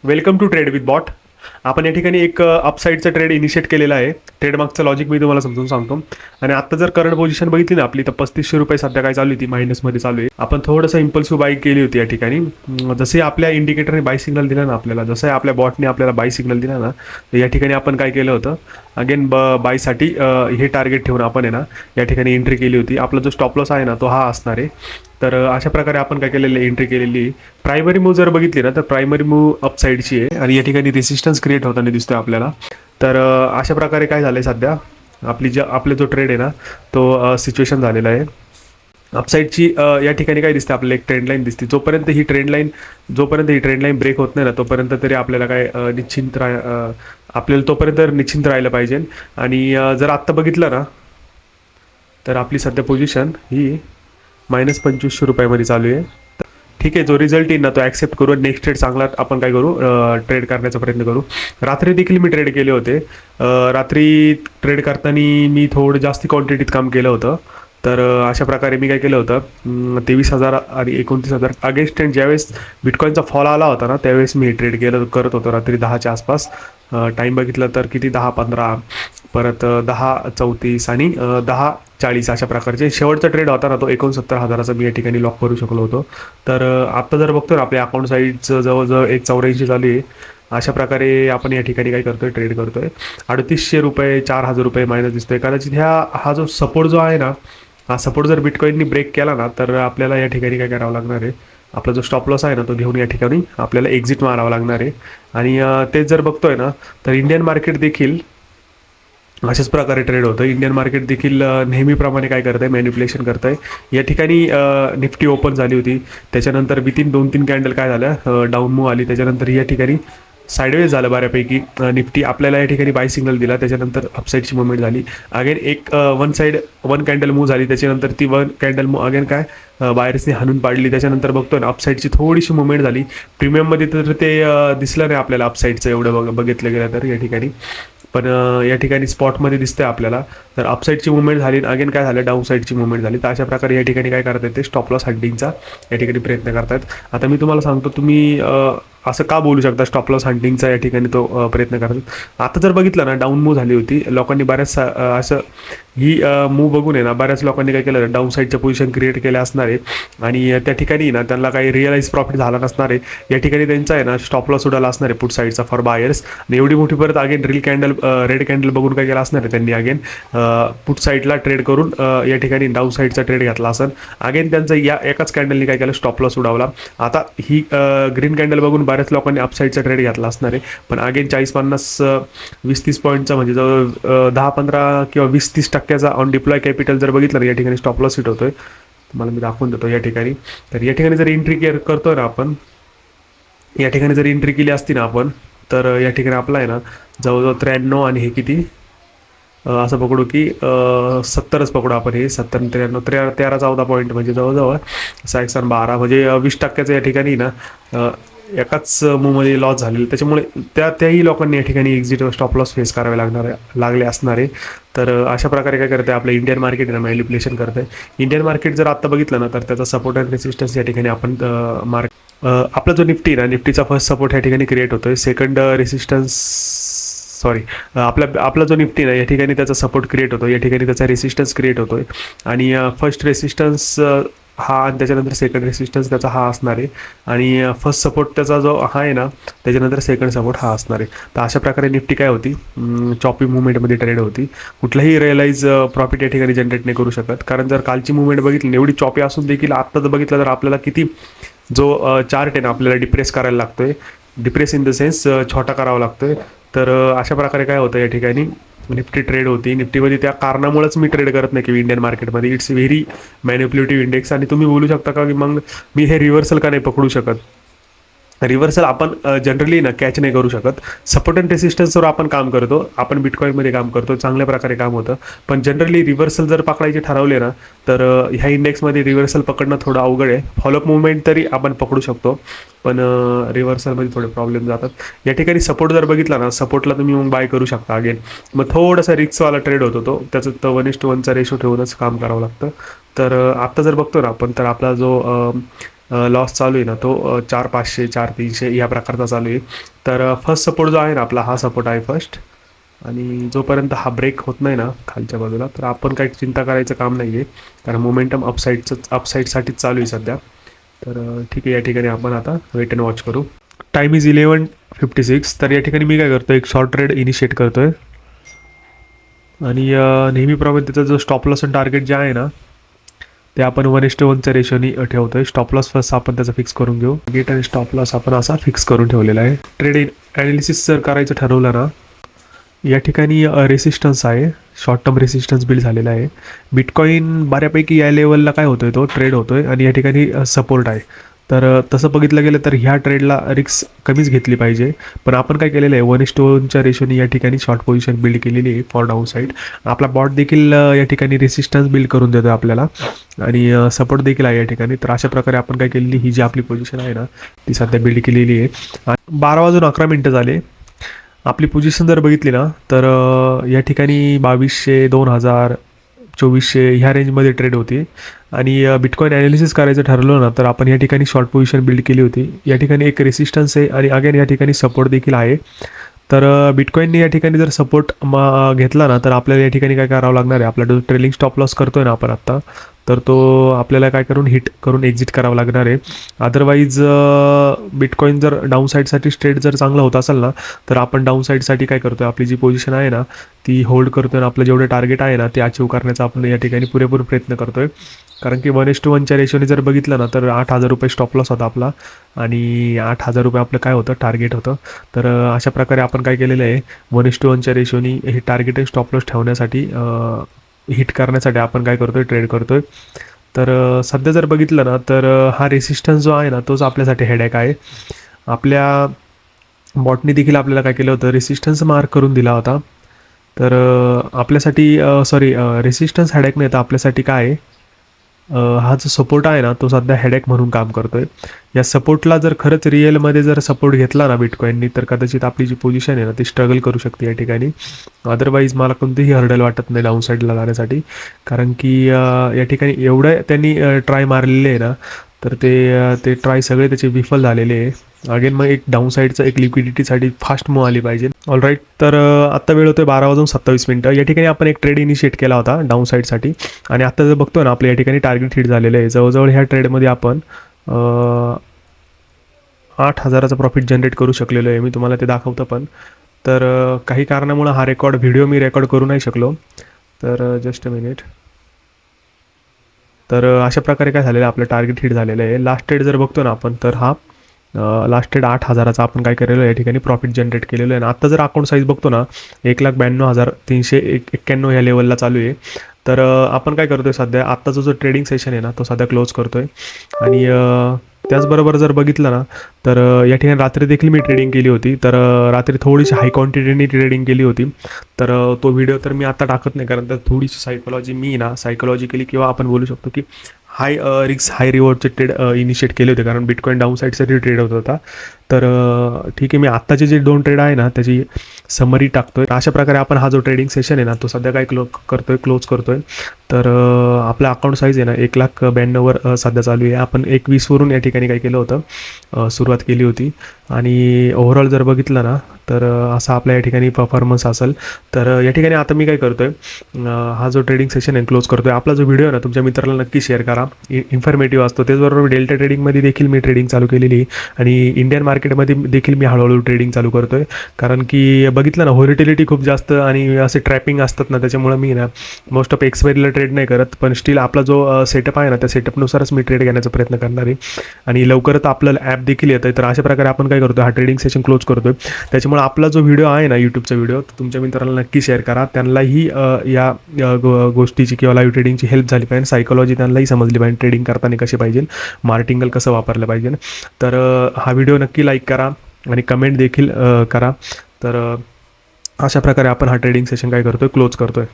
Welcome to trade with bot. आपण या ठिकाणी एक अपसाईडचा ट्रेड इनिशिएट केलेला आहे. ट्रेडमागचं लॉजिक मी तुम्हाला समजून सांगतो. आणि आता जर करंट पोझिशन बघितली ना आपली, तर 3500 रुपये सध्या काय चालू होती, मायनसमध्ये चालू आहे. आपण थोडंसं इम्पल्सिव्ह बाय केली होती या ठिकाणी. जसे आपल्या इंडिकेटरने बाय सिग्नल दिला ना आपल्याला, जसं आपल्या बॉटने आपल्याला बाय सिग्नल दिला ना, तर या ठिकाणी आपण काय केलं होतं, अगेन बायसाठी हे टार्गेट ठेवून आपण आहे ना या ठिकाणी एंट्री केली होती. आपला जो स्टॉप लॉस आहे ना तो हा असणार आहे. तर अशा प्रकारे आपण काय केलेलं, एंट्री केलेली. प्रायमरी मूव्ह जर बघितली ना, तर प्रायमरी मूव्ह अपसाईडची आहे आणि या ठिकाणी रेसिस्टन्स क्रिएट होताना दिसतोय आपल्याला. तर अशा प्रकारे काय झालं आहे सध्या, आपले जो ट्रेड आहे ना तो सिच्युएशन झालेला आहे. अपसाईडची या ठिकाणी काय दिसते आपल्याला, एक ट्रेंड लाईन दिसते. जोपर्यंत ही ट्रेंड लाईन ब्रेक होत नाही ना, तोपर्यंत तरी आपल्याला काय आपल्याला तोपर्यंत निश्चिंत राहिलं पाहिजे. आणि जर आत्ता बघितलं ना, तर आपली सध्या पोझिशन ही -2500 रुपयामध्ये चालू आहे. ठीक आहे, जो रिझल्ट येईल ना तो ॲक्सेप्ट करू. नेक्स्ट ट्रेड चांगला आपण काय करू, ट्रेड करण्याचा प्रयत्न करू. रात्री देखील मी ट्रेड केले होते. रात्री ट्रेड करताना मी थोडं जास्त क्वांटिटीत काम केलं होतं. तर अशा प्रकारे मी काय केलं होतं, 23,000 आणि 29,000 अगेन्स्ट ट्रेंड ज्यावेळेस बिटकॉईनचा फॉल आला होता ना, त्यावेळेस मी ट्रेड करत होतो रात्री 10च्या आसपास. टाईम बघितलं तर किती, 10:15, परत 10:34 आणि 10:40 अशा प्रकारचे शेवटचा ट्रेड होता ना, तो 69,000चा मी या ठिकाणी लॉक करू शकलो होतो. तर आत्ता जर बघतो ना, आपल्या अकाउंट साईडचं जवळजवळ 184 चालू आहे. अशा प्रकारे आपण या ठिकाणी काय करतोय, ट्रेड करतोय. 3,800 रुपये, 4,000 रुपये मायनस दिसतोय. कदाचित हा जो सपोर्ट जो आहे ना, हा सपोर्ट जर बिटकॉईननी ब्रेक केला ना, तर आपल्याला या ठिकाणी काय करावं लागणार आहे, आपला जो स्टॉप लॉस आहे ना तो घेऊन या ठिकाणी आपल्याला एक्झिट मारावं लागणार आहे. आणि तेच जर बघतोय ना, तर इंडियन मार्केट देखील अशाच प्रकारे ट्रेड होतं. इंडियन मार्केट देखील नेहमीप्रमाणे काय करत आहे, मॅन्युप्युलेशन करत आहे. या ठिकाणी निफ्टी ओपन झाली होती, त्याच्यानंतर विथिन 2-3 कॅन्डल काय झालं, डाऊन मूव्ह आली. त्याच्यानंतर या ठिकाणी साईडवेज झालं बऱ्यापैकी. निफ्टी आपल्याला या ठिकाणी बाय सिग्नल दिला, त्याच्यानंतर अपसाईडची मुवमेंट झाली. अगेन एक वन कॅन्डल मूव्ह झाली, त्याच्यानंतर ती वन कॅन्डल अगेन काय बायर्सने हाणून पाडली. त्याच्यानंतर बघतोय ना अपसाईडची थोडीशी मुवमेंट झाली. प्रीमियममध्ये तर ते दिसलं नाही आपल्याला अपसाईडचं एवढं बघितलं गेलं तर या ठिकाणी. पण या ठिकाणी स्पॉटमध्ये दिसतंय आपल्याला. तर अपसाईडची मुवमेंट झाली, अगेन काय झालं, डाऊन साईडची मुवमेंट झाली. तर अशा प्रकारे या ठिकाणी काय करतायत, ते स्टॉप लॉस हंटिंगचा या ठिकाणी प्रयत्न करतायत. आता मी तुम्हाला सांगतो, तुम्ही असं का बोलू शकता, स्टॉप लॉस हंटिंगचा या ठिकाणी तो प्रयत्न करतात. आता जर बघितलं ना, डाऊन मूव्ह झाली होती, लोकांनी बऱ्याच असं ही मूव्ह बघून आहे ना, बऱ्याच लोकांनी काय केलं, डाऊन साईडच्या पोझिशन क्रिएट केल्या असणार आहे. आणि त्या ठिकाणी ना त्यांना काही रिअलाइज प्रॉफिट झाला नसणार आहे. या ठिकाणी त्यांचा आहे ना स्टॉप लॉस उडाला असणार आहे पुट साईडचा फॉर बायर्स. आणि एवढी मोठी परत अगेन रेड कॅन्डल बघून काय केलं असणार आहे त्यांनी, अगेन पुट साईडला ट्रेड करून या ठिकाणी डाऊन साईडचा ट्रेड घेतला असेल. अगेन त्यांचा या एकाच कॅन्डलनी काय केलं, स्टॉप लॉस उडावला. आता ही ग्रीन कॅन्डल बघून बऱ्याच लोकांनी अपसाईडचा ट्रेड घेतला असणार आहे. पण अगेन 40-50 20-30 पॉईंटचा म्हणजे जवळ 10-15 किंवा 20-30% ऑन डिप्लॉय कॅपिटल जर बघितलं ना, या ठिकाणी स्टॉप लॉस हिट होतोय. तुम्हाला मी दाखवून देतो या ठिकाणी. तर या ठिकाणी जर एंट्री करतोय ना आपण, या ठिकाणी जर एंट्री केली असती ना आपण, तर या ठिकाणी आपला आहे ना जवळजवळ 93 आणि हे किती, असं पकडू की 70च पकडू आपण. हे 70, 93, 13-14 पॉईंट म्हणजे जवळजवळ 6-12 म्हणजे 20%चं या ठिकाणी ना एकाच मूवमध्ये लॉस झालेलं. त्याच्यामुळे त्याही लोकांनी या ठिकाणी एक्झिट स्टॉप लॉस फेस करावे लागले असणार आहे. तर अशा प्रकारे काय करते आपलं इंडियन मार्केट आहे ना, मॅनिप्युलेशन करतं आहे. इंडियन मार्केट जर आत्ता बघितलं ना, तर त्याचा सपोर्ट अँड रेसिस्टन्स या ठिकाणी आपण आपला जो निफ्टी ना, निफ्टीचा फर्स्ट सपोर्ट या ठिकाणी क्रिएट होतोय. सेकंड रेसिस्टन्स आपला जो निफ्टी ना या ठिकाणी त्याचा सपोर्ट क्रिएट होतो, या ठिकाणी त्याचा रेसिस्टन्स क्रिएट होतोय. आणि फर्स्ट रेसिस्टन्स हा आणि त्याच्यानंतर सेकंड रेसिस्टन्स त्याचा हा असणार आहे. आणि फर्स्ट सपोर्ट त्याचा जो हा आहे ना, त्याच्यानंतर सेकंड सपोर्ट हा असणार आहे. तर अशा प्रकारे निफ्टी काय होती, चॉपी मुवमेंटमध्ये ट्रेड होती. कुठलाही रिअलाइज प्रॉफिट या ठिकाणी जनरेट नाही करू शकत. कारण जर कालची मुवमेंट बघितली, एवढी चॉपी असून देखील आत्ता जर बघितलं तर आपल्याला किती जो चार्ट आहे ना आपल्याला डिप्रेस करायला लागतोय. डिप्रेस इन द सेन्स छोटा करावा लागतोय. तर अशा प्रकारे काय होतं, या ठिकाणी निफ्टी ट्रेड होती. निफ्टीमध्ये त्या कारणामुळेच मी ट्रेड करत नाही की इंडियन मार्केटमध्ये इट्स व्हेरी मॅनिप्युलेटिव्ह इंडेक्स. आणि तुम्ही बोलू शकता का की मग मी हे रिव्हर्सल का नाही पकडू शकत. रिव्हर्सल आपण जनरली ना कॅच नाही करू शकत. सपोर्ट अँड रेसिस्टन्सवर आपण काम करतो, आपण बिटकॉईनमध्ये काम करतो, चांगल्या प्रकारे काम होतं. पण जनरली रिव्हर्सल जर पकडायचे ठरवले ना, तर ह्या इंडेक्समध्ये रिव्हर्सल पकडणं थोडं अवघड आहे. फॉलोअप मुवमेंट तरी आपण पकडू शकतो, पण रिव्हर्सलमध्ये थोडे प्रॉब्लेम जातात. या ठिकाणी सपोर्ट जर बघितला ना, सपोर्टला तुम्ही मग बाय करू शकता. अगेन मग थोडासा रिस्कवाला ट्रेड होतो तो, त्याचं तर 1:1चा रेशो ठेवूनच काम करावं लागतं. तर आत्ता जर बघतो ना आपण, तर आपला जो लॉस चालू आहे ना तो 4,500 4,300 या प्रकारचा चालू आहे. तर फर्स्ट सपोर्ट जो आहे ना आपला, हा सपोर्ट आहे फर्स्ट. आणि जोपर्यंत हा ब्रेक होत नाही ना खालच्या बाजूला, तर आपण काही चिंता करायचं काम नाही आहे, कारण मोमेंटम अपसाईडसाठीच चालू आहे सध्या. तर ठीक आहे, या ठिकाणी आपण आता वेट अँड वॉच करू. Time is 11:56. तर या ठिकाणी मी काय करतो, एक शॉर्ट ट्रेड इनिशिएट करतो आहे. आणि नेहमीप्रमाणे त्याचा जो स्टॉप लॉस आणि टार्गेट जे आहे ना, ते आपण 1:1च्या रेशोनी ठेवतो आहे. स्टॉप लॉस फर्स्ट आपण त्याचा फिक्स करून घेऊ. गेट आणि स्टॉप लॉस आपण असा फिक्स करून ठेवलेला आहे. ट्रेड ॲनालिसिस जर करायचं ठरवलं ना, या ठिकाणी रेसिस्टन्स आहे, शॉर्ट टर्म रेसिस्टन्स बिल्ड झालेला आहे. बिटकॉइन बऱ्यापैकी या लेवलला काय होतोय, तो ट्रेड होतोय आणि या ठिकाणी सपोर्ट आहे. तर तसं बघितलं गेलं तर ह्या ट्रेडला रिस्क कमीच घेतली पाहिजे. पण आपण काय केलेलं आहे, 1:1च्या रेशोनी या ठिकाणी शॉर्ट पोझिशन बिल्ड केलेली आहे फॉर डाऊन साईड. आपला बॉट देखील या ठिकाणी रेसिस्टन्स बिल्ड करून देतो आपल्याला आणि सपोर्ट देखील आहे या ठिकाणी. तर अशा प्रकारे आपण काय केलेली, ही जी आपली पोझिशन आहे ना, ती सध्या बिल्ड केलेली आहे. 12:11 झाले. आपली पोझिशन जर बघितली ना, तर या ठिकाणी 2200 2000 2400 ह्या रेंजमध्ये ट्रेड होती. आणि बिटकॉइन ॲनालिसिस करायचं ठरवलं ना, तर आपण या ठिकाणी शॉर्ट पोझिशन बिल्ड केली होती. या ठिकाणी एक रेसिस्टन्स आहे आणि अगेन या ठिकाणी सपोर्ट देखील आहे. तर बिटकॉइनने या ठिकाणी जर सपोर्ट घेतला ना, तर आपल्याला या ठिकाणी काय करावं लागणार आहे, आपला जो ट्रेलिंग स्टॉप लॉस करतोय ना आपण आत्ता, तर तो आपल्याला काय करून हिट करून एक्झिट करावं लागणार आहे. अदरवाईज बिटकॉइन जर डाऊन साईडसाठी ट्रेड जर चांगला होत असेल ना, तर आपण डाऊन साईडसाठी काय करतोय, आपली जी पोझिशन आहे ना ती होल्ड करतोय आणि आपलं जेवढे टार्गेट आहे ना ते अचीव करण्याचा आपण या ठिकाणी पुरेपूर प्रयत्न करतोय. कारण की 1:1च्या रेशोने जर बघितलं ना, तर 8,000 रुपये स्टॉप लॉस होता आपला आणि 8,000 रुपये आपलं काय होतं, टार्गेट होतं. तर अशा प्रकारे आपण काय केलेलं आहे, 1:1च्या रेशोनी हे टार्गेट आणि स्टॉप लॉस ठेवण्यासाठी, हिट करण्यासाठी आपण काय करतोय, ट्रेड करतोय. तर सध्या जर बघितलं ना, तर हा रेसिस्टन्स जो आहे ना, तोच आपल्यासाठी हेडॅक आहे. आपल्या बॉटनी देखील आपल्याला काय केलं होतं, रेसिस्टन्स मार्क करून दिला होता. तर आपल्यासाठी रेसिस्टन्स हेडॅक नाही, तर आपल्यासाठी काय आहे, हा जो सपोर्ट आहे ना, तो सध्या हेडॅक म्हणून काम करतोय. या सपोर्टला जर खरंच रिअलमध्ये जर सपोर्ट घेतला ना बिटकॉइननी, तर कदाचित आपली जी पोझिशन आहे ना ती स्ट्रगल करू शकते या ठिकाणी. अदरवाईज मला कोणतीही हर्डल वाटत नाही डाऊन साईडला जाण्यासाठी, कारण की या ठिकाणी एवढं त्यांनी ट्राय मारलेले आहे ना, तर ते ट्राय सगळे त्याचे विफल झालेले आहे. अगेन मग एक डाऊन साईडचं एक लिक्विडिटीसाठी फास्ट मूव्ह आली पाहिजे. ऑलराईट, तर आत्ता वेळ होतोय 12:27. या ठिकाणी आपण एक ट्रेड इनिशिएट केला होता डाऊन साईडसाठी आणि आत्ता जर बघतोय ना, आपल्या या ठिकाणी टार्गेट हिट झालेलं आहे. जवळजवळ ह्या ट्रेडमध्ये आपण 8,000चा प्रॉफिट जनरेट करू शकलेलो आहे. मी तुम्हाला ते दाखवतो पण. तर काही कारणामुळं हा व्हिडिओ मी रेकॉर्ड करू नाही शकलो. तर जस्ट अ मिनिट. तर अशा प्रकारे काय झालेलं आहे, आपलं टार्गेट हिट झालेलं आहे. लास्ट ट्रेड जर बघतो ना आपण, तर हा लास्ट ट्रेड 8,000चा आपण काय केलेलं आहे, या ठिकाणी प्रॉफिट जनरेट केलेलं आहे. आणि आत्ता जर अकाउंट साईज बघतो ना, 1,92,391 ह्या लेवलला चालू आहे. तर आपण काय करतोय सध्या, आत्ताचा जो ट्रेडिंग सेशन आहे ना, तो सध्या क्लोज करतोय. आणि त्याचबरोबर जर बघितलं ना, तर या ठिकाणी रात्री देखील मी ट्रेडिंग केली होती. तर रात्री थोडीशी हाय क्वांटिटीनी ट्रेडिंग केली होती. तर तो व्हिडिओ तर मी आता टाकत नाही, कारण त्यात थोडीशी सायकोलॉजी मी ना सायकोलॉजिकली किंवा आपण बोलू शकतो की हाय रिक्स हाय रिवॉर्डचे ट्रेड इनिशिएट केले होते, कारण बिटकॉइन डाऊन साईडसाठी ट्रेड होत होता. तर ठीक आहे, मी आत्ताचे जे 2 ट्रेड आहे ना त्याची समरी टाकतोय. अशा प्रकारे आपण हा जो ट्रेडिंग सेशन आहे ना, तो सध्या काय क्लोज करतोय. तर आपलं अकाउंट साईज आहे ना 1,92,000वर सध्या चालू आहे. आपण 1,20,000वरून या ठिकाणी काय केलं होतं, सुरुवात केली होती. आणि ओव्हरऑल जर बघितलं ना, तर असा आपल्या या ठिकाणी परफॉर्मन्स असेल. तर या ठिकाणी आता मी काय करतोय, हा जो ट्रेडिंग सेशन आहे क्लोज करतोय. आपला जो व्हिडिओ आहे ना, तुमच्या मित्राला नक्की शेअर करा, इन्फॉर्मेटिव्ह असतो. त्याचबरोबर डेल्टा ट्रेडिंगमध्ये देखील मी ट्रेडिंग चालू केलेली आहे आणि इंडियन मार्केटमध्ये देखील मी हळूहळू ट्रेडिंग चालू करतोय. कारण की बघितलं ना, व्होलेटिलिटी खूप जास्त आणि असे ट्रॅपिंग असतात ना, त्याच्यामुळे मी ना मोस्ट ऑफ एक्सपायरीला ट्रेड नाही करत. पण स्टील आपला जो सेटअप आहे ना, त्या सेटअपनुसारच मी ट्रेड घेण्याचा प्रयत्न करणार आहे. आणि लवकरच आपल्याला ॲप देखील येतं आहे. तर अशा प्रकारे आपण काय करतो, हा ट्रेडिंग सेशन क्लोज करतोय. त्याच्यामुळे आपला जो व्हिडिओ आहे ना, यूट्यूबचा व्हिडिओ, तुमच्या मित्रांना नक्की शेअर करा. त्यांनाही या गोष्टीची किंवा लाईव्ह ट्रेडिंगची हेल्प झाली पाहिजे, सायकोलॉजी त्यांनाही समजली पाहिजे, ट्रेडिंग करताना कशी पाहिजे, मार्टिंगल कसं वापरलं पाहिजे. तर हा व्हिडिओ नक्की लाईक करा आणि कमेंट देखील करा. तर अशा प्रकारे आपण हा ट्रेडिंग सेशन काय करतोय, क्लोज करतोय.